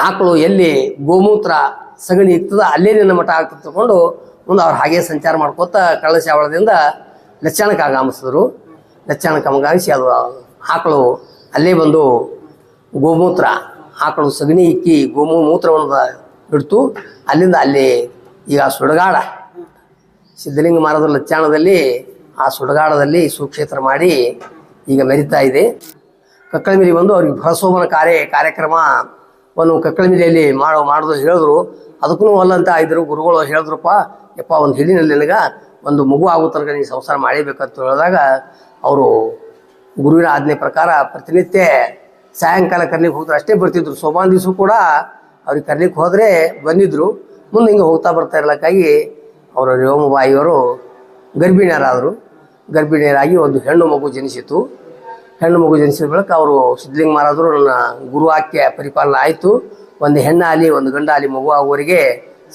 ಆಕಳು ಎಲ್ಲಿ ಗೋಮೂತ್ರ ಸಗಣಿ ಇರ್ತದ ಅಲ್ಲೇ ನಿನ್ನ ಮಠ ಆಗ್ತದೆ ತಿಳ್ಕೊಂಡು ಮುಂದೆ ಅವ್ರು ಹಾಗೆ ಸಂಚಾರ ಮಾಡ್ಕೋತ ಕಳ್ಳಶಾವಳದಿಂದ ಲಚ್ಚಾಣಕ್ಕೆ ಆಗಮಿಸಿದ್ರು. ಲಚ್ಚಾಣಕ್ಕೆ ಆಗಮಿಸಿ ಅದು ಆಕಳು ಅಲ್ಲೇ ಬಂದು ಗೋಮೂತ್ರ ಆಕಳು ಸಗಣಿ ಇಕ್ಕಿ ಮೂತ್ರವನ್ನು ಬಿಡ್ತು. ಅಲ್ಲಿಂದ ಅಲ್ಲಿ ಈಗ ಸುಡಗಾಡ ಸಿದ್ಧಲಿಂಗ ಮಹಾರಾಜರ ಲಚ್ಚಾಣದಲ್ಲಿ ಆ ಸುಡಗಾಡದಲ್ಲಿ ಸುಕ್ಷೇತ್ರ ಮಾಡಿ ಈಗ ಮೆರಿತಾ ಇದೆ. ಕಕ್ಕಳಮಿಲಿ ಬಂದು ಅವ್ರಿಗೆ ಭರಸೋಮನ ಕಾರ್ಯಕ್ರಮವನ್ನು ಕಕ್ಕಳಮಿಲಿಯಲ್ಲಿ ಮಾಡೋದು ಹೇಳಿದ್ರು. ಅದಕ್ಕೂ ಅಲ್ಲಂತ ಇದ್ರು ಗುರುಗಳು ಹೇಳಿದ್ರಪ್ಪ, ಯಪ್ಪ ಒಂದು ಹಿಡಿನಲ್ಲಿ ನನಗೆ ಒಂದು ಮಗು ಆಗೋ ತನಕ ನೀನು ಸಂಸಾರ ಮಾಡಬೇಕಂತ ಹೇಳಿದಾಗ ಅವರು ಗುರುವಿನ ಆಜ್ಞೆ ಪ್ರಕಾರ ಪ್ರತಿನಿತ್ಯ ಸಾಯಂಕಾಲ ಕರ್ಲಿಕ್ಕೆ ಹೋಗ್ತಾರೆ. ಅಷ್ಟೇ ಬರ್ತಿದ್ರು. ಸೋಮವಾರ ದಿವಸ ಕೂಡ ಅವ್ರಿಗೆ ಕರ್ಲಿಕ್ಕೆ ಹೋದರೆ ಬಂದಿದ್ದರು. ಮುಂದೆ ಹಿಂಗೆ ಹೋಗ್ತಾ ಬರ್ತಾ ಇರಲಿಕ್ಕಾಗಿ ಅವರ ರೇವಮ್ಮಬಾಯಿಯವರು ಗರ್ಭಿಣಿಯರಾಗಿ ಒಂದು ಹೆಣ್ಣು ಮಗು ಜನಿಸಿತು. ಹೆಣ್ಣು ಮಗು ಜನಿಸಿದ ಬಳಿಕ ಅವರು ಸಿದ್ಧಲಿಂಗ ಮಹಾರಾಜರು ನನ್ನ ಗುರುವಾಕ್ಯ ಪರಿಪಾಲನೆ ಆಯಿತು. ಒಂದು ಹೆಣ್ಣಾಗಲಿ ಒಂದು ಗಂಡಾಗಲಿ ಮಗು ಆಗುವವರಿಗೆ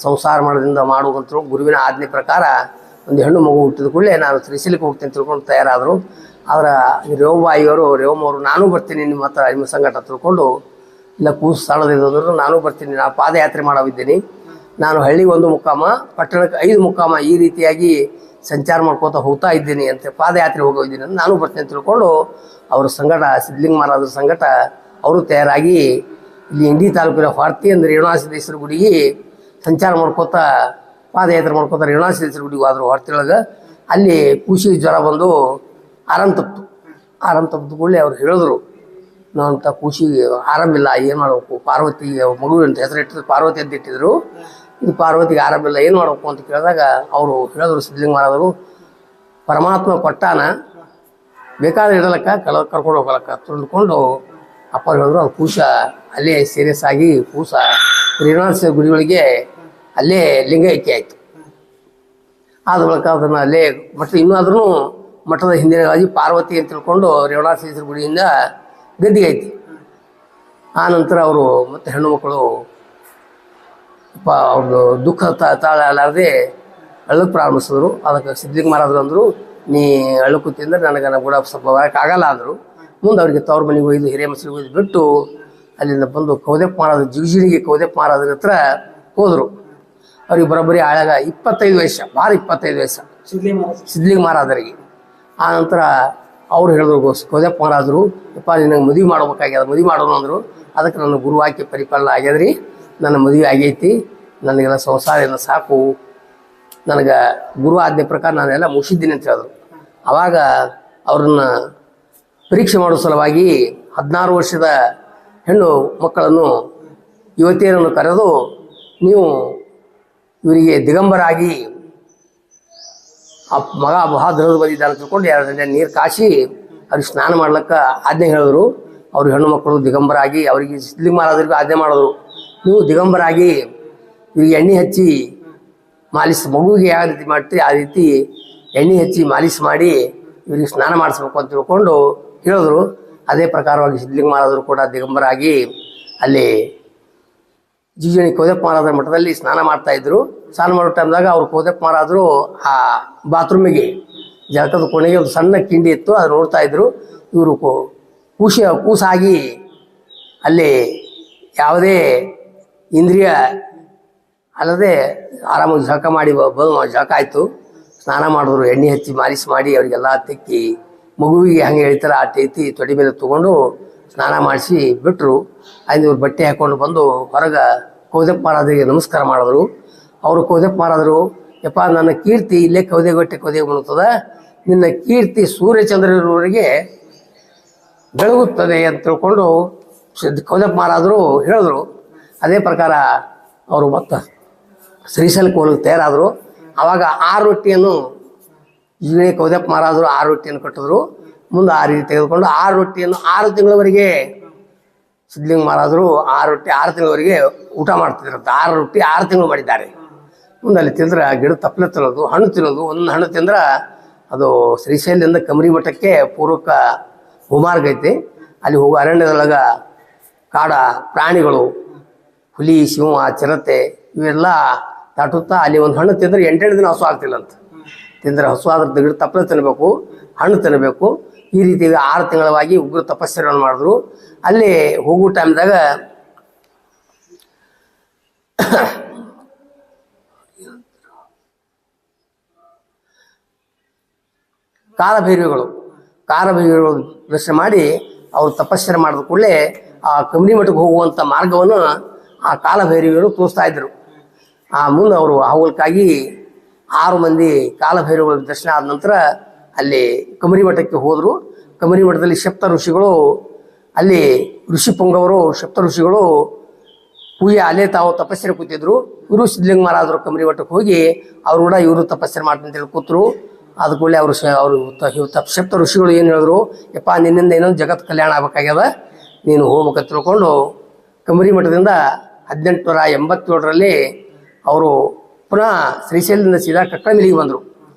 ಸಂಸಾರ ಮಾಡೋದ್ರಿಂದ ಮಾಡುವಂತರು ಗುರುವಿನ ಆಜ್ಞೆ ಪ್ರಕಾರ ಒಂದು ಹೆಣ್ಣು ಮಗು ಹುಟ್ಟಿದ ಕೂಡಲೇ ನಾನು ಶ್ರೀಶೈಲಕ್ಕೆ ಹೋಗ್ತೀನಿ ತಿಳ್ಕೊಂಡು ತಯಾರಾದರು. ಆದ್ರೆ ರೇವಮ್ಮವರು ನಾನು ಬರ್ತೀನಿ ನಿಮ್ಮ ಸಂಗಟ ತಿಳ್ಕೊಂಡು, ಇಲ್ಲ ಕೂಸು ಸ್ಥಳದಿದ್ದರು ನಾನು ಬರ್ತೀನಿ, ನಾನು ಪಾದಯಾತ್ರೆ ಮಾಡೋವಿದ್ದೀನಿ, ನಾನು ಹಳ್ಳಿಗೆ 1 ಮುಕ್ಕಾಮ ಪಟ್ಟಣಕ್ಕೆ 5 ಮುಕ್ಕಾಮ ಈ ರೀತಿಯಾಗಿ ಸಂಚಾರ ಮಾಡ್ಕೋತಾ ಹೋಗ್ತಾ ಇದ್ದೀನಿ ಅಂತ ಪಾದಯಾತ್ರೆ ಹೋಗಿದ್ದೀನಿ ಅಂತ ನಾನು ಬರ್ತೀನಿ ಅಂತ ತಿಳ್ಕೊಂಡು ಅವ್ರ ಸಂಗಟ ಸಿದ್ಧಲಿಂಗ ಮಹಾರಾಜರ ಸಂಗಟ ಅವರು ತಯಾರಾಗಿ ಇಲ್ಲಿ ಇಂಡಿ ತಾಲೂಕಿನ ಹೊರ್ತಿ ಅಂದರೆ ರೇವಣಸಿದ್ದೇಶ್ವರ ಗುಡಿಗೆ ಸಂಚಾರ ಮಾಡ್ಕೋತಾ ಪಾದಯಾತ್ರೆ ಮಾಡ್ಕೋತಾ ರೇವಣಸಿದ್ದೇಶ್ವರ ಗುಡಿಗೆ ಹೋದ್ರು. ಹೊರ್ತಿಯೊಳಗೆ ಅಲ್ಲಿ ಕೂಸಿಗೆ ಜ್ವರ ಬಂದು ಆರಾಮ್ ತಪ್ಪು ಕೂಡಲೇ ಅವ್ರು ಹೇಳಿದ್ರು, ನಾವಂತ ಕೂಸಿಗೆ ಆರಾಮಿಲ್ಲ, ಏನು ಮಾಡಬೇಕು, ಪಾರ್ವತಿಗೆ ಮಗುವಿನ ಹೆಸರು ಇಟ್ಟಿದ್ರು, ಪಾರ್ವತಿ ಅಂತ ಇಟ್ಟಿದ್ರು. ಇದು ಪಾರ್ವತಿಗೆ ಆರಾಮಿಲ್ಲ, ಏನು ಮಾಡಬೇಕು ಅಂತ ಕೇಳಿದಾಗ ಅವರು ಹೇಳಿದ್ರು ಸಿದ್ಧಲಿಂಗ ಮಹಾರಾಜರು, ಪರಮಾತ್ಮ ಕೊಟ್ಟಾನ, ಬೇಕಾದ್ರೆ ಇಡಲಕ್ಕ ಕರ್ಕೊಂಡು ಹೋಗಲಕ್ಕ ತುಂಡ್ಕೊಂಡು ಅಪ್ಪ ಹೇಳಿದ್ರು. ಅದು ಕೂಸ ಅಲ್ಲೇ ಸೀರಿಯಸ್ ಆಗಿ ಕೂಸ ರೇವಣಸಿದ್ದೇಶ್ವರ ಗುಡಿಗಳಿಗೆ ಅಲ್ಲೇ ಲಿಂಗೈಕ್ಯ ಆಯಿತು. ಆದ ಬಳಿಕ ಅದನ್ನು ಅಲ್ಲೇ ಇನ್ನೂ ಮಠದ ಹಿಂದಿನ ಪಾರ್ವತಿ ಅಂತ ತಿಳ್ಕೊಂಡು ರೇವಣಸಿದ್ದೇಶ್ವರ ಗುಡಿಯಿಂದ ಗದ್ದಿಗೆ ಐತಿ. ಆ ನಂತರ ಅವರು ಮತ್ತೆ ಹೆಣ್ಣು ಮಕ್ಕಳು ಅವ್ರದ್ದು ದುಃಖ ತಾಳಲಾರದೆ ಅಳ್ಳಕ್ಕೆ ಪ್ರಾರಂಭಿಸಿದ್ರು. ಅದಕ್ಕೆ ಸಿದ್ಧಲಿಂಗ ಮಹಾರಾಜರು ಅಂದರು, ನೀ ಅಳ್ಳಕ್ಕೆ ತಿಂದರೆ ನನಗೆ ಕೂಡ ಸ್ವಲ್ಪ ಬರೋಕ್ಕಾಗಲ್ಲ ಅಂದರು. ಮುಂದೆ ಅವರಿಗೆ ತವ್ರ ಮನೆಗೆ ಒಯ್ದು ಹಿರೇಮಸರಿಗೆ ಒಯ್ದು ಬಿಟ್ಟು ಅಲ್ಲಿಂದ ಬಂದು ಕೌದಪ್ಪ ಮಹಾರಾಜ ಜಿಗಜಿಣಿಗೆ ಕೌದಪ್ಪ ಮಹಾರಾಜರ ಹತ್ರ ಹೋದರು. ಅವ್ರಿಗೆ ಬರೋಬ್ಬರಿ ಆಳಾಗ 25 ವಯಸ್ಸು, 25 ವಯಸ್ಸು ಸಿದ್ಧಲಿಂಗ ಮಹಾರಾಜರಿಗೆ. ಆ ನಂತರ ಅವ್ರು ಹೇಳಿದ್ರು ಕೌದಪ್ಪ ಮಹಾರಾಜರು, ಯಪ್ಪ ನಿನಗೆ ಮದುವೆ ಮಾಡ್ಬೇಕಾಗ್ಯದ, ಮದುವೆ ಮಾಡೋಣ ಅಂದರು. ಅದಕ್ಕೆ ನನ್ನ ಗುರುವಾಕ್ಯ ಪರಿಪಾಲನೆ ಆಗ್ಯದ್ರಿ, ನನ್ನ ಮದುವೆ ಆಗೈತಿ, ನನಗೆಲ್ಲ ಸಂಸಾರ ಸಾಕು, ನನಗೆ ಗುರು ಆಜ್ಞೆ ಪ್ರಕಾರ ನಾನೆಲ್ಲ ಮುಗಿಸಿದ್ದೀನಿ ಅಂತ ಹೇಳಿದ್ರು. ಆವಾಗ ಅವ್ರನ್ನ ಪರೀಕ್ಷೆ ಮಾಡೋ ಸಲುವಾಗಿ 16 ವರ್ಷದ ಹೆಣ್ಣು ಮಕ್ಕಳನ್ನು ಯುವತಿಯರನ್ನು ಕರೆದು, ನೀವು ಇವರಿಗೆ ದಿಗಂಬರಾಗಿ ಆ ಮಗ ಬಹದ್ದರದ ಬಂದಿದ್ದಾನೆ ತಿಳ್ಕೊಂಡು 2 ಗಂಟೆ ನೀರು ಕಾಸಿ ಅವ್ರಿಗೆ ಸ್ನಾನ ಮಾಡ್ಲಿಕ್ಕೆ ಆಜ್ಞೆ ಹೇಳಿದ್ರು. ಅವ್ರು ಹೆಣ್ಣು ಮಕ್ಕಳು ದಿಗಂಬರಾಗಿ ಅವರಿಗೆ ಸಿದ್ಧಲಿಂಗ ಮಹಾರಾಜರಿಗೂ ಆಜ್ಞೆ ಮಾಡಿದ್ರು, ನೀವು ದಿಗಂಬರಾಗಿ ಇವ್ರಿಗೆ ಎಣ್ಣೆ ಹಚ್ಚಿ ಮಗುವಿಗೆ ಯಾವ ರೀತಿ ಮಾಡ್ತೀರಿ ಆ ರೀತಿ ಎಣ್ಣೆ ಹಚ್ಚಿ ಮಾಲಿಶ್ ಮಾಡಿ ಇವರಿಗೆ ಸ್ನಾನ ಮಾಡಿಸ್ಬೇಕು ಅಂತ ತಿಳ್ಕೊಂಡು ಹೇಳಿದ್ರು. ಅದೇ ಪ್ರಕಾರವಾಗಿ ಸಿದ್ಧಲಿಂಗ ಮಹಾರಾಜರು ಕೂಡ ದಿಗಂಬರಾಗಿ ಅಲ್ಲಿ ಜಿಗಜಿಣಿ ಕೌದಪ್ಪ ಮಹಾರಾಜರ ಮಠದಲ್ಲಿ ಸ್ನಾನ ಮಾಡ್ತಾಯಿದ್ರು. ಸ್ನಾನ ಮಾಡೋ ಟೈಮ್ದಾಗ ಅವ್ರು ಕೌದಪ್ಪ ಮಹಾರಾಜರು ಆ ಬಾತ್ರೂಮಿಗೆ ಜಳಕದ ಕೋಣೆಗೆ ಒಂದು ಸಣ್ಣ ಕಿಂಡಿ ಇತ್ತು, ಅದು ನೋಡ್ತಾ ಇದ್ರು. ಇವರು ಕೂಸಾಗಿ ಅಲ್ಲಿ ಯಾವುದೇ ಇಂದ್ರಿಯ ಅಲ್ಲದೆ ಆರಾಮಾಗಿ ಜಳಕ ಮಾಡಿ ಜಳಕ ಆಯಿತು. ಸ್ನಾನ ಮಾಡಿದ್ರು, ಎಣ್ಣೆ ಹಚ್ಚಿ ಮಾಲಿಶ್ ಮಾಡಿ ಅವರಿಗೆಲ್ಲ ತೆಕ್ಕಿ ಮಗುವಿಗೆ ಹಂಗೆ ಹೇಳ್ತಾರೆ ಆ ಟೈತಿ ತೊಡೆ ಮೇಲೆ ತೊಗೊಂಡು ಸ್ನಾನ ಮಾಡಿಸಿ ಬಿಟ್ಟರು. ಅಲ್ಲಿ ಇವ್ರು ಬಟ್ಟೆ ಹಾಕ್ಕೊಂಡು ಬಂದು ಹೊರಗೆ ಕೌದಪ್ಪ ಮಹಾರಾಜರಿಗೆ ನಮಸ್ಕಾರ ಮಾಡಿದ್ರು. ಅವರು ಕೌದಪ್ಪ ಮಹಾರಾಜರು, ಯಪ್ಪ ನನ್ನ ಕೀರ್ತಿ ಇಲ್ಲೇ ಕೌದೆಗೆ ಬರುತ್ತದೆ, ನಿನ್ನ ಕೀರ್ತಿ ಸೂರ್ಯಚಂದ್ರರವರೆಗೆ ಬೆಳಗುತ್ತದೆ ಅಂತ ತಿಳ್ಕೊಂಡು ಕೌದಪ್ಪ ಮಹಾರಾಜರು ಹೇಳಿದ್ರು. ಅದೇ ಪ್ರಕಾರ ಅವರು ಮತ್ತೆ ಶ್ರೀಶೈಲಕ್ಕೆ ಹೋಗಲಿಕ್ಕೆ ತಯಾರಾದರು. ಆವಾಗ 6 ರೊಟ್ಟಿಯನ್ನು ಜಿಗಜಿಣಿ ಕೌದಪ್ಪ ಮಹಾರಾಜರು 6 ರೊಟ್ಟಿಯನ್ನು ಕಟ್ಟಿದ್ರು. ಮುಂದೆ ಆ ರೀತಿ ತೆಗೆದುಕೊಂಡು 6 ರೊಟ್ಟಿಯನ್ನು 6 ತಿಂಗಳವರೆಗೆ ಸಿದ್ಧಲಿಂಗ ಮಹಾರಾಜರು 6 ರೊಟ್ಟಿ 6 ತಿಂಗಳವರೆಗೆ ಊಟ ಮಾಡ್ತಿದ್ರಂತೆ. 6 ರೊಟ್ಟಿ 6 ತಿಂಗಳು ಮಾಡಿದ್ದಾರೆ. ಮುಂದೆ ಅಲ್ಲಿ ತಿಂದ್ರೆ ಗಿಡ ತಪ್ಪಲೆ ತಿನ್ನೋದು, ಹಣ್ಣು ತಿನ್ನೋದು. ಒಂದು ಹಣ್ಣು ತಿಂದ್ರೆ ಅದು ಶ್ರೀಶೈಲದಿಂದ ಕಮರಿ ಮಠಕ್ಕೆ ಪೂರ್ವಕ ಭೂಮಾರ್ಗ ಐತಿ. ಅಲ್ಲಿ ಹೋಗೋ ಅರಣ್ಯದೊಳಗೆ ಕಾಡ ಪ್ರಾಣಿಗಳು, ಹುಲಿ, ಸಿಂಹ, ಚಿರತೆ ಇವೆಲ್ಲ ದಾಟುತ್ತಾ ಅಲ್ಲಿ ಒಂದು ಹಣ್ಣು ತಿಂದರೆ 8 ದಿನ ಹಸು ಆಗ್ತಿಲ್ಲಂತ. ತಿಂದರೆ ಹಸು ಆದ್ರೆ ಗಿಡ ತಪ್ಪಲೆ ತಿನ್ನಬೇಕು, ಹಣ್ಣು ತಿನ್ನಬೇಕು. ಈ ರೀತಿ 6 ತಿಂಗಳವಾಗಿ ಉಗ್ರ ತಪಸ್ಸೆಯನ್ನು ಮಾಡಿದ್ರು. ಅಲ್ಲಿ ಹೋಗೋ ಟೈಮ್ದಾಗ ಕಾಲಭೈರವಿಗಳು ದರ್ಶನ ಮಾಡಿ ಅವರು ತಪಸ್ಸರೆ ಮಾಡಿದ ಕೂಡಲೇ ಆ ಕಮನಿ ಮಠಕ್ಕೆ ಹೋಗುವಂಥ ಮಾರ್ಗವನ್ನು ಆ ಕಾಲಭೈರವಿಗಳು ತೋರಿಸ್ತಾ ಇದ್ರು. ಆ ಮುಂದೆ ಅವರು ಹೋಗಲಿಕ್ಕಾಗಿ 6 ಮಂದಿ ಕಾಲಭೈರವಿಗಳ ದರ್ಶನ ಆದ ನಂತರ ಅಲ್ಲಿ ಕಮನಿ ಮಠಕ್ಕೆ ಹೋದರು. ಕಮನಿ ಮಠದಲ್ಲಿ ಸಪ್ತ ಋಷಿಗಳು, ಅಲ್ಲಿ ಋಷಿ ಪುಂಗವರು ಸಪ್ತ ಋಷಿಗಳು ಪೂಜೆ ಅಲ್ಲೇ ತಾವು ತಪಸ್ಸರೆ ಕೂತಿದ್ರು. ಇವರು ಸಿದ್ಧಲಿಂಗ ಮಹಾರಾಜರು ಕಮನಿ ಮಠಕ್ಕೆ ಹೋಗಿ ಅವರು ಕೂಡ ಇವರು ತಪಸ್ಸರೆ ಮಾಡ್ತೀನಿ ಅಂತೇಳಿ ಕೂತರು. ಅದು ಕೂಡಲೇ ಅವರು ಸಪ್ತ ಋಷಿಗಳು ಏನು ಹೇಳಿದ್ರು, ಯಪ್ಪ ನಿನ್ನಿಂದ ಏನೊಂದು ಜಗತ್ ಕಲ್ಯಾಣ ಆಗ್ಬೇಕಾಗ್ಯದ, ನೀನು ಹೋಗ್ಬೇಕಂತ ತಿಳ್ಕೊಂಡು ಕಮರಿ ಮಠದಿಂದ 1887ರಲ್ಲಿ ಅವರು ಪುನಃ ಶ್ರೀಶೈಲದಿಂದ ಸೀದಾ ಕಕ್ಕಳಮಿಲಿಗೆ ಬಂದರು.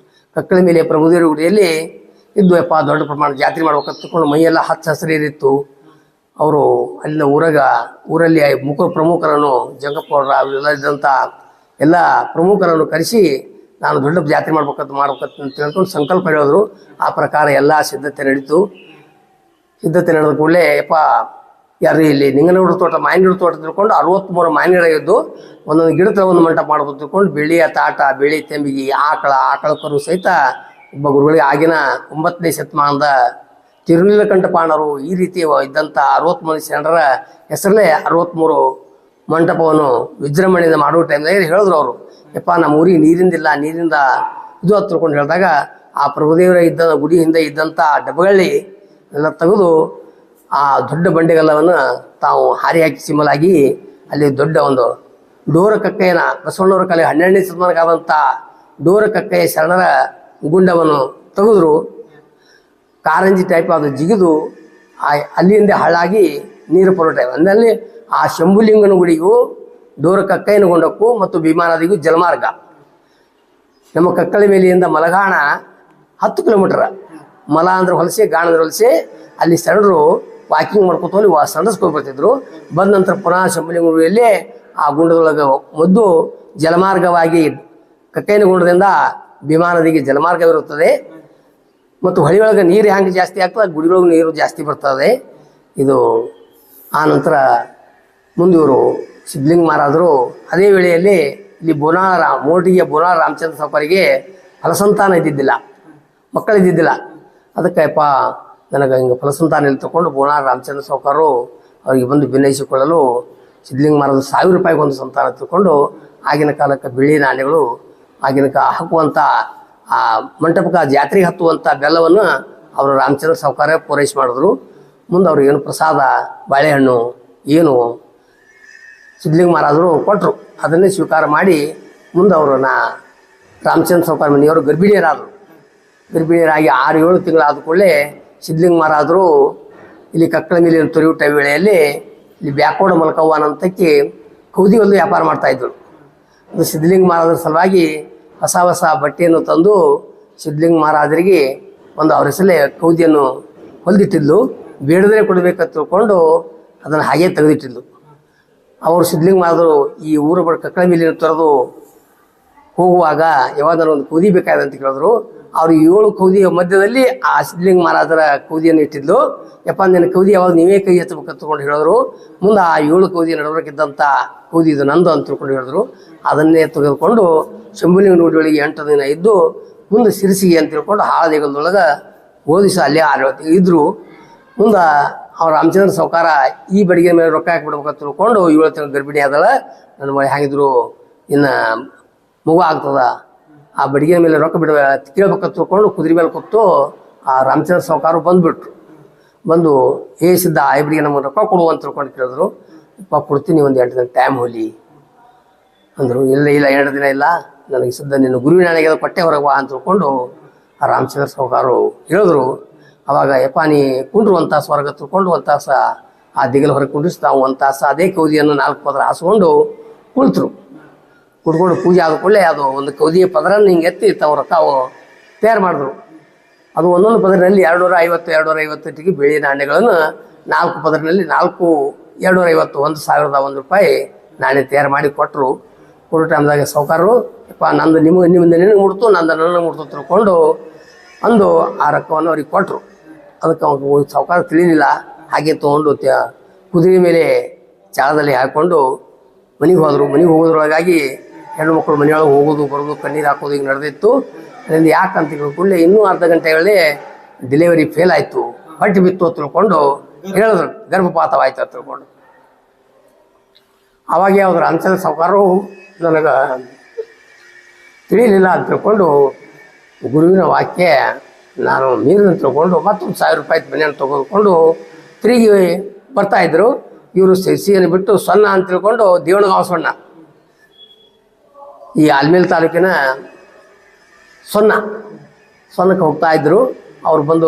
ಕಕ್ಕಳಮಿಲಿಯ ಪ್ರಭುದೇವರ ಗುಡಿಯಲ್ಲಿ ಇದ್ದು ಯಪ್ಪ ದೊಡ್ಡ ಪ್ರಮಾಣದ ಜಾತ್ರೆ ಮಾಡ್ಬೇಕಂತ ತಿಳ್ಕೊಂಡು ಮೈಯೆಲ್ಲ ಹಚ್ಚ ಹಸಿರಿತ್ತು. ಅವರು ಅಲ್ಲಿನ ಊರಲ್ಲಿ ಪ್ರಮುಖರನ್ನು ಜಂಗಪ್ಪವ್ರ ಅವೆಲ್ಲ ಇದ್ದಂಥ ಎಲ್ಲ ಪ್ರಮುಖರನ್ನು ಕರೆಸಿ ನಾನು ದೊಡ್ಡ ಜಾತ್ರೆ ಮಾಡ್ಬೇಕಂತ ತಿಳ್ಕೊಂಡು ಸಂಕಲ್ಪ ಹೇಳಿದ್ರು. ಆ ಪ್ರಕಾರ ಎಲ್ಲ ಸಿದ್ಧತೆ ನಡೀತು. ಸಿದ್ಧತೆ ನಡೆದ ಕೂಡಲೇ ಯಪ್ಪ ಯಾರು ಇಲ್ಲಿ ನಿಂಗನಗೌಡ ತೋಟ ಮಾವಿನ ತೋಟ ತಿಳ್ಕೊಂಡು 63 ಮಾವಿನ ಗಿಡ ಇದ್ದು ಒಂದೊಂದು ಗಿಡದ ಒಂದು ಮಂಟಪ ಮಾಡ್ಬೋದು ತಿಳ್ಕೊಂಡು ಬೆಳ್ಳಿಯ ತಾಟ, ಬೆಳ್ಳಿ ತೆಂಬಿಗೆ, ಆಕಳ ಕರು ಸಹಿತ ಒಬ್ಬ ಗುರುಗಳಿಗೆ ಆಗಿನ 9ನೇ ಶತಮಾನದ ತಿರುನೀಲಕಂಠಪಾಣರು ಈ ರೀತಿ ಇದ್ದಂಥ 60 ಮಂದಿ ಶರಣರ ಹೆಸರಲ್ಲೇ 63 ಮಂಟಪವನ್ನು ವಿಜೃಂಭಣೆಯಿಂದ ಮಾಡುವ ಟೈಮ್ದಾಗ ಹೇಳಿದ್ರು ಅವರು. ಯಪ್ಪ ನಮ್ಮ ಊರಿಗೆ ನೀರಿಂದ ಇದು ಅಂತ ತಿಳ್ಕೊಂಡು ಹೇಳಿದಾಗ ಆ ಪ್ರಭುದೇವರ ಗುಡಿ ಹಿಂದೆ ಇದ್ದಂಥ ಡಬ್ಬಗಳ್ಳಿ ಎಲ್ಲ ತೆಗೆದು ಆ ದೊಡ್ಡ ಬಂಡೆಗಲ್ಲವನ್ನು ತಾವು ಹಾರಿ ಹಾಕಿ ಸಿಮ್ಮಲಾಗಿ ಅಲ್ಲಿ ದೊಡ್ಡ ಒಂದು ಡೋರ ಕಕ್ಕಯ್ಯನ ಬಸವಣ್ಣವರ ಕಲೆ 12ನೇ ಶತಮಾನಕ್ಕಾದಂಥ ಡೋರ ಕಕ್ಕಯ್ಯ ಶರಣರ ಗುಂಡವನ್ನು ತೆಗೆದ್ರು. ಕಾರಂಜಿ ಟೈಪ್ ಅದು ಜಿಗಿದು ಅಲ್ಲಿಂದ ಹಳ್ಳಾಗಿ ನೀರು ಪುರೋಟ ಅಂದಲ್ಲಿ ಆ ಶಂಭುಲಿಂಗನ ಗುಡಿಗೂ ಡೋರ ಕಕ್ಕಯ್ಯನ ಗುಂಡಕ್ಕೂ ಮತ್ತು ಭೀಮಾ ನದಿಗೂ ಜಲಮಾರ್ಗ. ನಮ್ಮ ಕಕ್ಕಳಿ ಮೇಲಿಯಿಂದ ಮಲಗಾಣ 10 ಕಿಲೋಮೀಟರ್. ಮಲ ಅಂದ್ರೆ ಹೊಲಸೆ, ಗಾಣ ಅಂದ್ರೆ ಹೊಲಸೆ. ಅಲ್ಲಿ ಶರಣರು ವಾಕಿಂಗ್ ಮಾಡ್ಕೊತ ಹೋಗಿ ಸಂಡಸ್ಕೊಂಡು ಬರ್ತಿದ್ರು. ಬಂದ ನಂತರ ಪುನಃ ಶಂಭುಲಿಂಗ ಗುಡಿಯಲ್ಲಿ ಆ ಗುಂಡದೊಳಗೆ ಮೊದ್ದು ಜಲಮಾರ್ಗವಾಗಿ ಕಕ್ಕಯ್ಯನ ಗುಂಡದಿಂದ ಭೀಮಾ ನದಿಗೆ ಜಲಮಾರ್ಗವಿರುತ್ತದೆ. ಮತ್ತು ಹೊಳಿಯೊಳಗೆ ನೀರು ಹೆಂಗೆ ಜಾಸ್ತಿ ಆಗ್ತದೆ, ಗುಡಿಯೊಳಗೆ ನೀರು ಜಾಸ್ತಿ ಬರ್ತದೆ. ಇದು ಆ ನಂತರ ಮುಂದಿವರು ಸಿದ್ಧಲಿಂಗ ಮಹಾರಾಜರು ಅದೇ ವೇಳೆಯಲ್ಲಿ ಇಲ್ಲಿ ಮೋಟಿಗೆ ಬೋನಾಳ ರಾಮಚಂದ್ರ ಸಾವುಕಾರಿಗೆ ಫಲಸಂತಾನ ಇದ್ದಿದ್ದಿಲ್ಲ, ಮಕ್ಕಳಿದ್ದಿದ್ದಿಲ್ಲ. ಅದಕ್ಕೆಪ್ಪ ನನಗೆ ಹಿಂಗೆ ಫಲಸಂತಾನ ಇಲ್ಲಿ ತಗೊಂಡು ಬೋನಾಳ ರಾಮಚಂದ್ರ ಸಾವುಕಾರರು ಅವರಿಗೆ ಬಂದು ಭಿನ್ನಯಿಸಿಕೊಳ್ಳಲು ಸಿದ್ಧಲಿಂಗ ಮಹಾರಾಜರು 1000 ರೂಪಾಯಿಗೆ ಒಂದು ಸಂತಾನ ತಿಳ್ಕೊಂಡು ಆಗಿನ ಕಾಲಕ್ಕೆ ಬಿಳಿ ನಾಣ್ಯಗಳು, ಆಗಿನ ಹಾಕುವಂಥ ಆ ಮಂಟಪಕ್ಕೆ ಜಾತ್ರೆಗೆ ಹತ್ತುವಂಥ ಬೆಲ್ಲವನ್ನು ಅವರು ರಾಮಚಂದ್ರ ಸಾವುಕಾರ ಪೂರೈಸಿ ಮಾಡಿದ್ರು. ಮುಂದೆ ಅವ್ರಿಗೆ ಏನು ಪ್ರಸಾದ, ಬಾಳೆಹಣ್ಣು ಏನು ಸಿದ್ಧಲಿಂಗ ಮಹಾರಾಜರು ಕೊಟ್ಟರು, ಅದನ್ನೇ ಸ್ವೀಕಾರ ಮಾಡಿ ಮುಂದೆ ಅವರು ರಾಮಚಂದ್ರ ಸಾವುಕಾರ ಮನೆಯವರು ಗರ್ಭಿಣಿಯರಾಗಿ 6-7 ತಿಂಗಳಾದ ಕೂಡಲೇ ಸಿದ್ಧಲಿಂಗ ಮಹಾರಾಜರು ಇಲ್ಲಿ ಕಕ್ಕಳ ಮೇಲೆ ತೊರೆಯುಟ ವೇಳೆಯಲ್ಲಿ ಇಲ್ಲಿ ಬ್ಯಾಕೋಡ ಮಲ್ಕವ್ವ ಅಂತಕ್ಕೆ ಕೌದಿ ಒಂದು ವ್ಯಾಪಾರ ಮಾಡ್ತಾಯಿದ್ರು. ಅದು ಸಿದ್ಧಲಿಂಗ ಮಹಾರಾಜರ ಸಲುವಾಗಿ ಹೊಸ ಬಟ್ಟೆಯನ್ನು ತಂದು ಸಿದ್ಧಲಿಂಗ ಮಹಾರಾಜರಿಗೆ ಒಂದು ಅವ್ರ ಹೆಸರಲ್ಲೇ ಕೌದಿಯನ್ನು ಹೊಲಿದಿಟ್ಟಿದ್ಲು. ಬೇಡದೇ ಕೊಡಬೇಕಂತ ತಿಳ್ಕೊಂಡು ಅದನ್ನು ಹಾಗೆ ತೆಗೆದಿಟ್ಟಿದ್ಲು. ಅವರು ಸಿದ್ಧಲಿಂಗ ಮಹಾರಾಜರು ಈ ಊರ ಕಕ್ಕಳ ಮೇಲೆ ತೊರೆದು ಹೋಗುವಾಗ ಯಾವಾಗ ಒಂದು ಕೌದಿ ಬೇಕಾಗಿದೆ ಅಂತ ಕೇಳಿದ್ರು. ಅವರು 7 ಕೌದಿಯ ಮಧ್ಯದಲ್ಲಿ ಆ ಸಿದ್ಧಲಿಂಗ ಮಹಾರಾಜರ ಕೌದಿಯನ್ನು ಇಟ್ಟಿದ್ಲು. ಯಪ್ಪ ನಿನ್ನ ಕೌದಿ ಯಾವಾಗ ನೀವೇ ಕೈ ಎತ್ತಬೇಕಂತ ತಿಳ್ಕೊಂಡು ಹೇಳಿದ್ರು. ಮುಂದೆ ಆ 7 ಕೌದಿ ನಡವರಕ್ಕಿದ್ದಂಥ ಕೌದಿ ಇದು ನಂದು ಅಂತ ತಿಳ್ಕೊಂಡು ಹೇಳಿದ್ರು. ಅದನ್ನೇ ತೆಗೆದುಕೊಂಡು ಶಂಭುಲಿಂಗ ಗುಡಿಯೊಳಗೆ 8 ದಿನ ಇದ್ದು ಮುಂದೆ ಸಿರಿಸಿಗೆ ಅಂತ ತಿಳ್ಕೊಂಡು ಹಾಳದೇಗಲದೊಳಗೆ ಓದಿಸ ಅಲ್ಲೇ ಇದ್ರು. ಮುಂದೆ ಅವ್ರ ರಾಮಚಂದ್ರ ಸಾವುಕಾರ ಈ ಬಡಿಗೆ ಮೇಲೆ ರೊಕ್ಕ ಹಾಕಿಬಿಡ್ಬೇಕಂತ ತಿಳ್ಕೊಂಡು 7 ತಿಂಗಳು ಗರ್ಭಿಣಿ ಆದಳ. ನನ್ನ ಮಳೆ ಹಾಗಿದ್ರು ಇನ್ನು ಮಗು ಆಗ್ತದ, ಆ ಬಡಿಗೆ ಮೇಲೆ ರೊಕ್ಕ ಕೇಳ್ಬೇಕಂತ ತಿಳ್ಕೊಂಡು ಕುದುರೆ ಮೇಲೆ ಕೂತು ಆ ರಾಮಚಂದ್ರ ಸಾವುಕಾರ ಬಂದು ಸಿದ್ಧ ಆ ಬಡಿಗೆ ನಮಗೆ ರೊಕ್ಕ ಕೊಡುವ ಅಂತ ತಿಳ್ಕೊಂಡು ಕೇಳಿದ್ರು. ಯಪ್ಪ ಕೊಡ್ತೀನಿ, ಒಂದು 8 ದಿನ ಟೈಮ್ ಹೋಲಿ ಅಂದರು. ಇಲ್ಲ 2 ದಿನ ಇಲ್ಲ, ನನಗೆ ಸಿದ್ಧ ನಿನ್ನ ಗುರುವಿನ ನನಗೆ ಕೊಟ್ಟೆ ಹೊರಗೆ ಬಾ ಅಂತ ತಿಳ್ಕೊಂಡು ಆ ರಾಮಚಂದ್ರ ಸಾವುಕಾರರು ಹೇಳಿದ್ರು. ಅವಾಗ ಯಪ್ಪ ನೀ ಕುಂಡ್ರು ಒಂದು ತಾಸು ಹೊರಗೆ ತಿಳ್ಕೊಂಡು 1 ತಾಸು ಆ ದಿಗಲು ಹೊರಗೆ ಕುಂಡ್ರಿಸಿ ನಾವು 1 ತಾಸು ಅದೇ ಕೌದಿಯನ್ನು 4 ಪದರ ಹಾಸ್ಕೊಂಡು ಕುಳಿತರು. ಕುಡ್ಕೊಂಡು ಪೂಜೆ ಆದ ಕೂಡಲೇ ಅದು ಒಂದು ಕೌದಿಯ ಪದರನ್ನು ಹಿಂಗೆ ಎತ್ತಿ ತಾವು ರೊಕ್ಕ ತಯಾರು ಮಾಡಿದ್ರು. ಅದು ಒಂದೊಂದು ಪದರಿನಲ್ಲಿ 250 ಬೆಳ್ಳಿ ನಾಣ್ಯಗಳನ್ನು 4 ಪದರಿನಲ್ಲಿ 250 1,001 ರೂಪಾಯಿ ನಾಣ್ಯ ತಯಾರು ಮಾಡಿ ಕೊಟ್ಟರು. ಕೊಡೋ ಟೈಮ್ದಾಗ ಸಾವುಕಾರರು ಯಪ್ಪ ನಂದು ನಿಮಗೆ ಮುಡ್ತು, ನಂದು ನನಗೆ ಮುಡ್ತು ತಿಳ್ಕೊಂಡು ಅಂದು ಆ ರೊಕ್ಕವನ್ನು ಅವ್ರಿಗೆ ಕೊಟ್ಟರು. ಅದಕ್ಕೆ ಸಾವುಕಾರ ತಿಳಿಲಿಲ್ಲ, ಹಾಗೆ ತೊಗೊಂಡು ಕುದುರೆ ಮೇಲೆ ಚಾಳದಲ್ಲಿ ಹಾಕ್ಕೊಂಡು ಮನೆಗೆ ಹೋದರು. ಮನೆಗೆ ಹೋಗೋದ್ರೊಳಗಾಗಿ ಹೆಣ್ಣು ಮಕ್ಕಳು ಮನೆಯೊಳಗೆ ಹೋಗೋದು ಬರೋದು ಕಣ್ಣೀರು ಹಾಕೋದು ಈಗ ನಡೆದಿತ್ತು. ಅದರಿಂದ ಯಾಕಂತ ಕೂಡಲೇ ಇನ್ನೂ ಅರ್ಧ ಗಂಟೆಗಳೇ ಡೆಲಿವರಿ ಫೇಲ್ ಆಯಿತು, ಹೊಟ್ಟೆ ಬಿತ್ತು ಅಂತ ತಿಳ್ಕೊಂಡು ಹೇಳಿದ್ರು, ಗರ್ಭಪಾತವಾಯ್ತು ಅಂತ ತಿಳ್ಕೊಂಡು. ಅವಾಗ ಯಾವುದ್ರ ಅಂಚಲ ಸಾಹುಕಾರರು ನನಗೆ ತಿಳಿಯಲಿಲ್ಲ ಅಂತ ತಿಳ್ಕೊಂಡು ಗುರುವಿನ ವಾಕ್ಯ ನಾನು ಮೀರಿನ ತಿಳ್ಕೊಂಡು ಮತ್ತೊಂದು ₹1000 ಮನೆಯನ್ನು ತೆಗೆದುಕೊಂಡು ತಿರುಗಿ ಬರ್ತಾಯಿದ್ರು. ಇವರು ಸಿಹಿಯನ್ನು ಬಿಟ್ಟು ಸೊನ್ನ ಅಂತ ತಿಳ್ಕೊಂಡು ದೇವಣಗಾಂವ ಈ ಆಲ್ಮೇಲ್ ತಾಲೂಕಿನ ಸೊನ್ನಕ್ಕೆ ಹೋಗ್ತಾಯಿದ್ರು. ಅವ್ರು ಬಂದು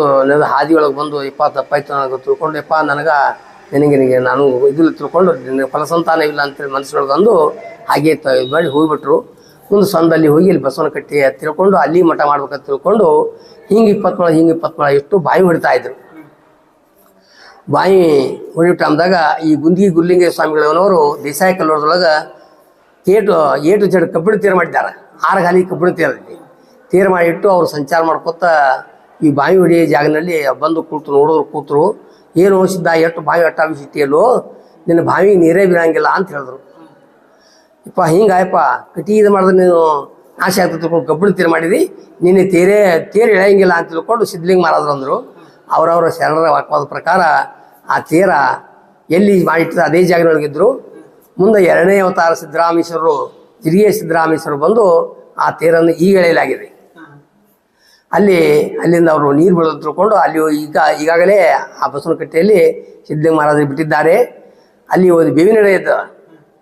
ಹಾದಿಯೊಳಗೆ ಬಂದು 20 ನನಗೆ ತಿಳ್ಕೊಂಡು, ನನಗೆ ನಿನಗೆ ನಾನು ಇದಿಲ್ಲ ತಿಳ್ಕೊಂಡು ನಿನಗೆ ಫಲಸಂತಾನ ಇಲ್ಲ ಅಂತೇಳಿ ಮನಸ್ಸೊಳಗೆ ಅಂದು ಹಾಗೆ ಮಾಡಿ ಹೋಗಿಬಿಟ್ರು. ಮುಂದೆ ಸೊಂದಲ್ಲಿ ಹೋಗಿ ಇಲ್ಲಿ ಬಸವನ ಕಟ್ಟಿ ತಿಳ್ಕೊಂಡು ಅಲ್ಲಿ ಮಠ ಮಾಡ್ಬೇಕಂತ ತಿಳ್ಕೊಂಡು ಹಿಂಗೆ 20 ಎಷ್ಟು ಬಾಯಿ ಹೊಡಿತಾಯಿದ್ರು. ಬಾಯಿ ಹೊಡಿ ಟೈಮ್ದಾಗ ಈ ಗುಂದಿಗಿ ಗುರುಲಿಂಗ ಸ್ವಾಮಿಗಳವರು ದೇಸಾಯಿ ಕಲ್ಲೂರದೊಳಗೆ ಏಟು ಜಡ್ ಕಬ್ಬಿಣ ತೇರು ಮಾಡಿದ್ದಾರೆ. 6 ಗಾಲಿ ಕಬ್ಬಿಣ ತೇರು ಮಾಡಿಟ್ಟು ಅವರು ಸಂಚಾರ ಮಾಡ್ಕೊತ ಈ ಬಾವಿ ಹೊಡಿ ಜಾಗನಲ್ಲಿ ಬಂದು ಕೂತರು. ಏನು ಸಿದ್ಧ ಎಷ್ಟು ಬಾವಿ ಅಟ್ಟಾಗಿಸಿಟ್ಟಿಯಲ್ಲೋ, ನಿನ್ನ ಬಾವಿಗೆ ನೀರೇ ಬೀಳಂಗಿಲ್ಲ ಅಂತ ಹೇಳಿದ್ರು. ಹಿಂಗಾಯಪ್ಪ ಕಟಿ ಇದು ಮಾಡಿದ್ರೆ ನೀನು ನಾಶ ಆಗ್ತದೆ ತಿಳ್ಕೊಂಡು ಕಬ್ಬಿಣ ತೇರು ಮಾಡಿದಿ, ನಿನ್ನೆ ತೇರು ಎಳೆಯಂಗಿಲ್ಲ ಅಂತ ತಿಳ್ಕೊಂಡು ಸಿದ್ಧಲಿಂಗ ಮಹಾರಾಜರು ಅಂದರು. ಅವರವರ ಶರಣರ ವಾಕ್ವಾದ ಪ್ರಕಾರ ಆ ತೇರ ಎಲ್ಲಿ ಮಾಡಿಟ್ಟಿದ್ರೆ ಅದೇ ಜಾಗದೊಳಗಿದ್ರು. ಮುಂದೆ 2ನೇ ಅವತಾರ ಸಿದ್ದರಾಮೇಶ್ವರರು, ಹಿರಿಯ ಸಿದ್ದರಾಮೇಶ್ವರರು ಬಂದು ಆ ತೇರನ್ನು ಈಗ ಎಳೆಯಲಾಗಿದೆ. ಅಲ್ಲಿಂದ ಅವರು ನೀರು ಬೀಳೋದು ತಿಳ್ಕೊಂಡು ಅಲ್ಲಿ ಈಗಾಗಲೇ ಆ ಬಸವನಕಟ್ಟೆಯಲ್ಲಿ ಸಿದ್ಧಲಿಂಗ ಮಹಾರಾಜರು ಬಿಟ್ಟಿದ್ದಾರೆ. ಅಲ್ಲಿ ಒಂದು ಬೇವಿನ ಗಿಡ ಇದ್ದ,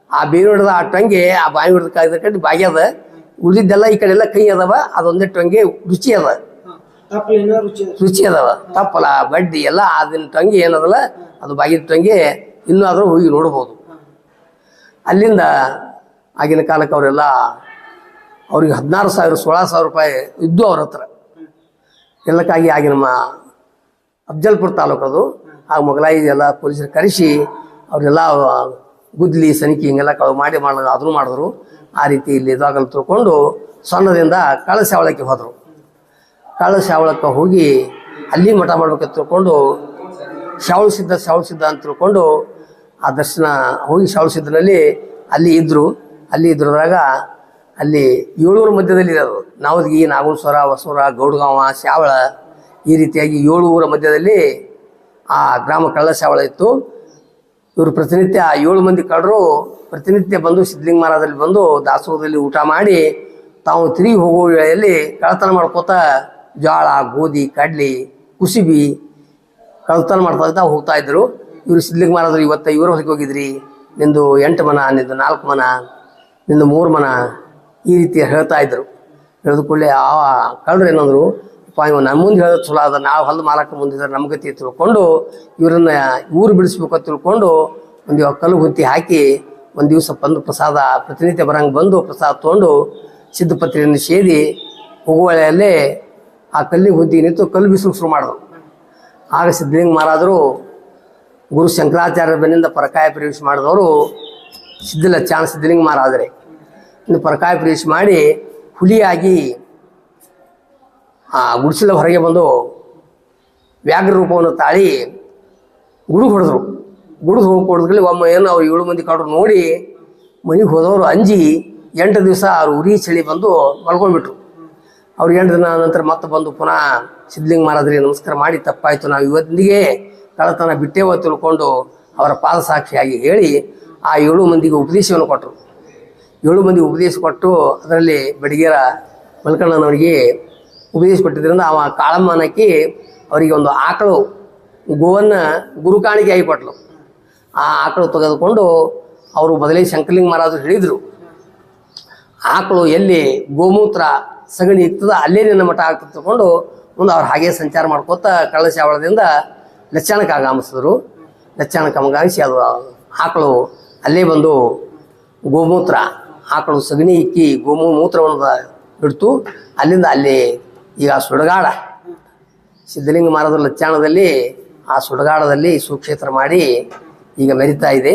ಆ ಬೇವಿನ ಗಿಡದ ಆ ಟೊಂಗೆ ಆ ಬಾಯಿ ಹಿಡಿದ ಕಟ್ಟಿ ಬಾಗಿ ಅದ, ಉಳಿದಿದ್ದೆಲ್ಲ ಈ ಕಡೆ ಎಲ್ಲ ಕೈ ಅದಾವ. ಅದೊಂದೇ ಟೊಂಗೆ ರುಚಿ ಅದಾವ, ತಪ್ಪಲ್ಲ ಬಡ್ಡಿ ಎಲ್ಲ ಅದನ್ನ ಟೊಂಗೆ ಏನದಲ್ಲ ಅದು ಬಾಗಿದ ಟೊಂಗೆ ಇನ್ನೂ ಆದರೂ ಹೋಗಿ ನೋಡ್ಬೋದು. ಅಲ್ಲಿಂದ ಆಗಿನ ಕಾಲಕ್ಕೆ ಅವರೆಲ್ಲ ಅವ್ರಿಗೆ 16,000 ₹16,000 ಇದ್ದು ಅವ್ರ ಹತ್ರ ಎಲ್ಲಕ್ಕಾಗಿ. ಆಗಿ ನಮ್ಮ ಅಫ್ಜಲ್ಪುರ ತಾಲೂಕದು ಆ ಮೊಗಲಾಯಿ ಎಲ್ಲ ಪೊಲೀಸರು ಕರೆಸಿ ಅವರೆಲ್ಲ ಗುದ್ಲಿ ಸನಿಕಿ ಹಿಂಗೆಲ್ಲ ಕಳು ಮಾಡೋದು ಅದನ್ನು ಮಾಡಿದ್ರು. ಆ ರೀತಿ ಇಲ್ಲಿ ಇದಾಗಲು ತಿಳ್ಕೊಂಡು ಸಣ್ಣದಿಂದ ಕಳಶಾವಳಕ್ಕೆ ಹೋದರು. ಕಳಶಾವಳಕ್ಕೆ ಹೋಗಿ ಅಲ್ಲಿ ಮಠ ಮಾಡ್ಬೇಕಂತ ತಿಳ್ಕೊಂಡು ಶಾವಳ ಸಿದ್ಧ ಅಂತ ತಿಳ್ಕೊಂಡು ಆ ದರ್ಶನ ಹೋಗಿ ಶಾವಳ ಸಿದ್ಧನಲ್ಲಿ ಅಲ್ಲಿ ಇದ್ರದಾಗ ಅಲ್ಲಿ 7 ಮಧ್ಯದಲ್ಲಿ ಇರೋದು. ನಾವದಗಿ, ನಾಗೂನ್ಸ್ವರ, ಹೊಸೂರ, ಗೌಡಗಾಂವ, ಶಾವಳ ಈ ರೀತಿಯಾಗಿ 7 ಊರ ಮಧ್ಯದಲ್ಲಿ ಆ ಗ್ರಾಮ ಕಳ್ಳಶಾವಳ ಇತ್ತು. ಇವರು ಪ್ರತಿನಿತ್ಯ 7 ಮಂದಿ ಕಳ್ಳರು ಪ್ರತಿನಿತ್ಯ ಬಂದು ಸಿದ್ಧಲಿಂಗ ಮಹಾರಾಜಲ್ಲಿ ಬಂದು ದಾಸೋಹದಲ್ಲಿ ಊಟ ಮಾಡಿ ತಾವು ತಿರುಗಿ ಹೋಗುವ ವೇಳೆಯಲ್ಲಿ ಕಳ್ಳತನ ಮಾಡ್ಕೋತ ಜೋಳ, ಗೋಧಿ, ಕಡ್ಲಿ, ಕುಸಿಬಿ ಕಳ್ಳತನ ಮಾಡ್ತಾ ಹೋಗ್ತಾ ಇದ್ರು. ಇವರು ಸಿದ್ಧಲಿಂಗ ಮಹಾರಾಜರು ಇವತ್ತು ಇವರು ಹೊರಗೆ ಹೋಗಿದ್ರಿ, ನಿಂದು 8 ಮನ, ನಿಂದು 4 ಮನ, ನಿಂದು 3 ಮನ ಈ ರೀತಿ ಹೇಳ್ತಾ ಇದ್ರು. ಹೇಳಿದ ಕೂಡಲೇ ಆ ಕಳ್ಳರು ಏನಂದ್ರು, ಇವ ನಮ್ಮ ಮುಂದೆ ಹೇಳೋದು ಚಲೋ ಅದ, ನಾವು ಹೊಲ್ದು ಮಾಲಕ್ಕೆ ಮುಂದಿದ್ರೆ ನಮ್ಗತಿ ತಿಳ್ಕೊಂಡು ಇವರನ್ನ ಊರು ಬಿಡಿಸ್ಬೇಕು ಅಂತ ತಿಳ್ಕೊಂಡು ಒಂದು ಕಲ್ಲು ಗುಂತಿ ಹಾಕಿ ಒಂದು ದಿವಸ ಬಂದು ಪ್ರಸಾದ ಪ್ರತಿನಿತ್ಯ ಬರಂಗೆ ಬಂದು ಪ್ರಸಾದ ತೊಗೊಂಡು ಸಿದ್ಧಪತ್ರಿಯನ್ನು ಸೇದಿ ಹೋಗುವಳೆಯಲ್ಲೇ ಆ ಕಲ್ಲಿನ ಗುಂತಿಗೆ ನಿಂತು ಕಲ್ಲು ಬಿಸಿಲು ಶುರು ಮಾಡಿದ್ರು. ಆಗ ಸಿದ್ಧಲಿಂಗ ಮಹಾರಾಜರು ಗುರು ಶಂಕರಾಚಾರ್ಯರ ಬೆನ್ನಿಂದ ಪರಕಾಯ ಪ್ರವೇಶ ಮಾಡಿದವರು ಸಿದ್ಧಲಿಂಗ ಮಹಾರಾಜರೇ. ಇನ್ನು ಪರಕಾಯ ಪ್ರವೇಶ ಮಾಡಿ ಹುಲಿಯಾಗಿ ಆ ಗುಡಿಸಲ ಹೊರಗೆ ಬಂದು ವ್ಯಾಘ್ರ ರೂಪವನ್ನು ತಾಳಿ ಗುಡಿಗೆ ಹೊಡೆದ್ರು. ಹೊಡೆದ್ರಲ್ಲಿ ಒಮ್ಮೆ ಏನು ಅವ್ರು 7 ಮಂದಿ ಕಳ್ಳರು ನೋಡಿ ಮನೆಗೆ ಹೋದವರು ಅಂಜಿ 8 ದಿವಸ ಅವ್ರು ಉರಿ ಚಳಿ ಬಂದು ಮಲ್ಕೊಂಡ್ಬಿಟ್ರು. ಅವ್ರು 8 ದಿನ ನಂತರ ಮತ್ತೆ ಬಂದು ಪುನಃ ಸಿದ್ಧಲಿಂಗ ಮಹಾರಾಜರಿಗೆ ನಮಸ್ಕಾರ ಮಾಡಿ, ತಪ್ಪಾಯಿತು, ನಾವು ಇವತ್ತಿಗೆ ಕಳ್ಳತನ ಬಿಟ್ಟೇವ ತಿಳ್ಕೊಂಡು ಅವರ ಪಾದ ಸಾಕ್ಷಿಯಾಗಿ ಹೇಳಿ ಆ 7 ಮಂದಿಗೆ ಉಪದೇಶವನ್ನು ಕೊಟ್ಟರು. 7 ಮಂದಿ ಉಪದೇಶ ಕೊಟ್ಟು ಅದರಲ್ಲಿ ಬಡಿಗೇರ ಮಲ್ಕಣ್ಣನವರಿಗೆ ಉಪದೇಶ ಕೊಟ್ಟಿದ್ದರಿಂದ ಅವ ಕಾಳಮ್ಮನಕ್ಕಿ ಅವರಿಗೆ ಒಂದು ಆಕಳು ಗೋವನ್ನು ಗುರು ಕಾಣಿಕೆಯಾಗಿ ಕೊಟ್ಟಳು. ಆ ಆಕಳು ತೆಗೆದುಕೊಂಡು ಅವರು ಮೊದಲೇ ಶಂಕರಲಿಂಗ ಮಹಾರಾಜರು ಹೇಳಿದರು, ಆಕಳು ಎಲ್ಲಿ ಗೋಮೂತ್ರ ಸಗಣಿ ಇರ್ತದ ಅಲ್ಲೇ ನಿನ್ನ ಮಠ ಆಗ್ತದೆ ತಿಳ್ಕೊಂಡು ಮುಂದೆ ಅವ್ರು ಹಾಗೆ ಸಂಚಾರ ಮಾಡ್ಕೋತ ಕಳ್ಳಶಾವಳದಿಂದ ಲಚ್ಚಾಣಕ್ಕೆ ಆಗಮಿಸಿದ್ರು. ಲಚ್ಚಾಣಕ್ಕೆ ಆಗಮಿಸಿ ಅದು ಆಕಳು ಅಲ್ಲೇ ಬಂದು ಗೋಮೂತ್ರ ಆಕಳು ಸಗಣಿ ಇಕ್ಕಿ ಮೂತ್ರವನ್ನು ಬಿಡ್ತು. ಅಲ್ಲಿಂದ ಅಲ್ಲಿ ಈಗ ಸುಡಗಾಡ ಸಿದ್ಧಲಿಂಗ ಮಹಾರಾಜರ ಲಚ್ಚಾಣದಲ್ಲಿ ಆ ಸುಡಗಾಡದಲ್ಲಿ ಸುಕ್ಷೇತ್ರ ಮಾಡಿ ಈಗ ಮೆರಿತಾ ಇದೆ.